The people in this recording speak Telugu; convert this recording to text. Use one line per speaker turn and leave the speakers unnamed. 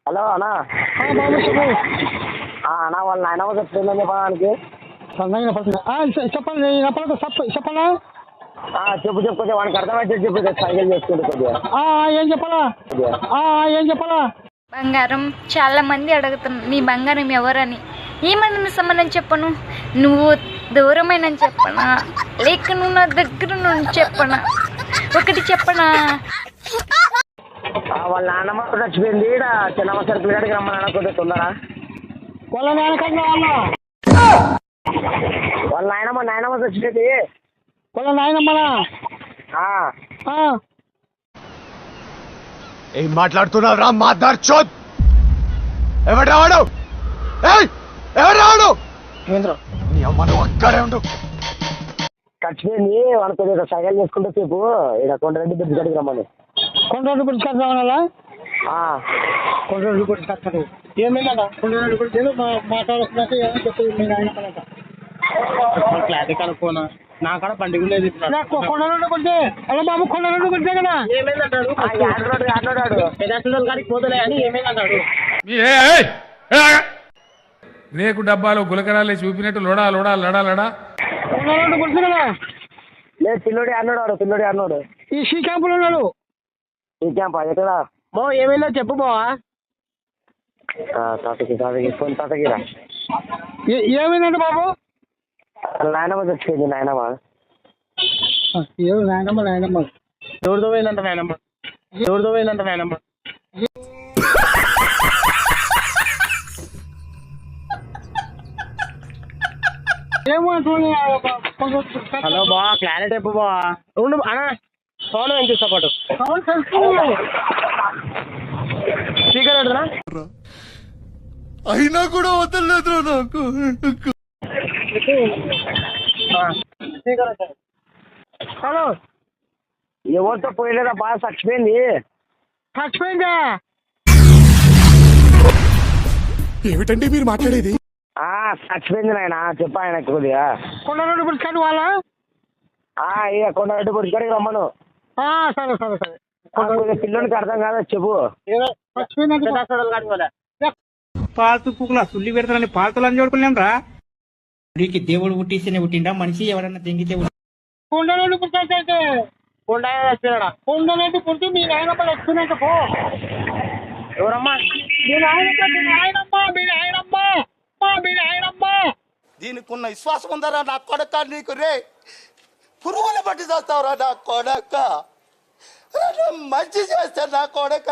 హలో అన్నా.
బాబు చెప్పు.
అన్నా వాళ్ళ నాయనమ్మ చెప్తుందని చెప్పడానికి.
చెప్పండి చెప్పండి.
చెప్పు కొద్దిగా వానికి అర్థమైతే చెప్పు, సైకిల్ చేసుకుంటే కొద్దిగా.
ఏం చెప్పాలా.
బంగారం చాలా మంది అడుగుతున్నారు నీ బంగారం ఎవరని. ఏమన్నా సంబంధం చెప్పను, నువ్వు దూరమైన చెప్పనా లేక నువ్వు నా దగ్గర నుండి చెప్పనా, ఒకటి చెప్పనా.
వాళ్ళ నాన్నమ్మ చచ్చిపోయింది. చిన్నమ్మ సరుకులు కాడికి రమ్మని కొద్దిగా తొందరా.
వాళ్ళ
నాయనమ్మ చచ్చిపోయింది.
వాళ్ళ నాయనమ్మనా?
ఏం మాట్లాడుతున్నావు రా మాదార్ చోద్? ఎవడు రావాడు? ఎవడు రావాడు? నీ అమ్మ నువ్వు అక్కడే ఉండు.
చచ్చిపోయింది. వాడు కొద్దిగా సైకిల్ చేసుకుంటే చెప్పు, ఇక్కడ కొండరెడ్డి బ్రిడ్జ్ కాడికి రమ్మని.
కొండరెడ్డి బ్రిడ్జ్ కాడికి రావాలా? కొండరెడ్డి బ్రిడ్జ్ కాదు ఏమైందా? కొండరెడ్డి బ్రిడ్జ్ మాట్లాడుతున్నాక ఏమో చెప్పి మీ నాయనమ్మలంట క్లారిటీ కనుక్కోనా. నా కాడ బండి ఉండేది. కొండరెడ్డి బ్రిడ్జ్. అలా బాబు కొండరెడ్డి బ్రిడ్జ్ కదా. ఏమైందంటాడు? కాడికి పోతలే అని ఏమైందంటాడు?
రేకు డబ్బాలో గులకరాలే చూపినట్టు లోడా లోడా లడా లడా.
కొండరెడ్డి బ్రిడ్జ్ కదా.
లేదు పిల్లోడి అన్నాడు.
ఈ షీ క్యాంపులో ఉన్నాడు.
ఈ క్యాంపా ఎక్కడ?
ఏమైందో చెప్పు బావా.
తాతకిరా.
ఏమైందంటే బాబు?
నాయనమ్మ చచ్చిపోయింది. నాయనమ్మ
ఎవరితో పోయిందంట నాయనమ్మ? హలో బా, క్లారిటీ చెప్పు బా. ఉండు అన్నా, ఫోన్ ఏం చూస్తా పాటు స్పీకర్ పెడతా.
అయినా కూడా వదలలేదు నాకు.
హలో,
ఎవరితో పోయలేదా బాగా
చచ్చిపోయిందా?
ఏమిటండి మీరు మాట్లాడేది?
చచ్చిపోయింది నాయన. చెప్పా ఆయన కొద్దిగా.
కొండరెడ్డి బ్రిడ్జ్ కాదు వాళ్ళ.
ఇక కొండరెడ్డి బ్రిడ్జ్ కాడికి రమ్మను.
సరే
పిల్లోనికి అర్థం కాదా చెప్పు.
పాల్తు పుక్కుల సుల్లి పెడతానని పాల్తులని చూడుకున్నాం రా. నీకు దేవుడు పుట్టిస్తేనే పుట్టిండా మనిషి? ఎవరన్నా తెంగితే
కొండరెడ్డి బ్రిడ్జ్ అయితే కొండరెడ్డి బ్రిడ్జ్ మీ నాయనమ్మ చచ్చిపోయినాక పో.
ఎవరమ్మా?
మీ నాయనమ్మ.
దీనికి ఉన్న విశ్వాసం ఉందరా నా కొడక? నీకు రే పురుగుల బట్టి చేస్తావురా నా కొడక. మంచి చేస్తా నా కొడక.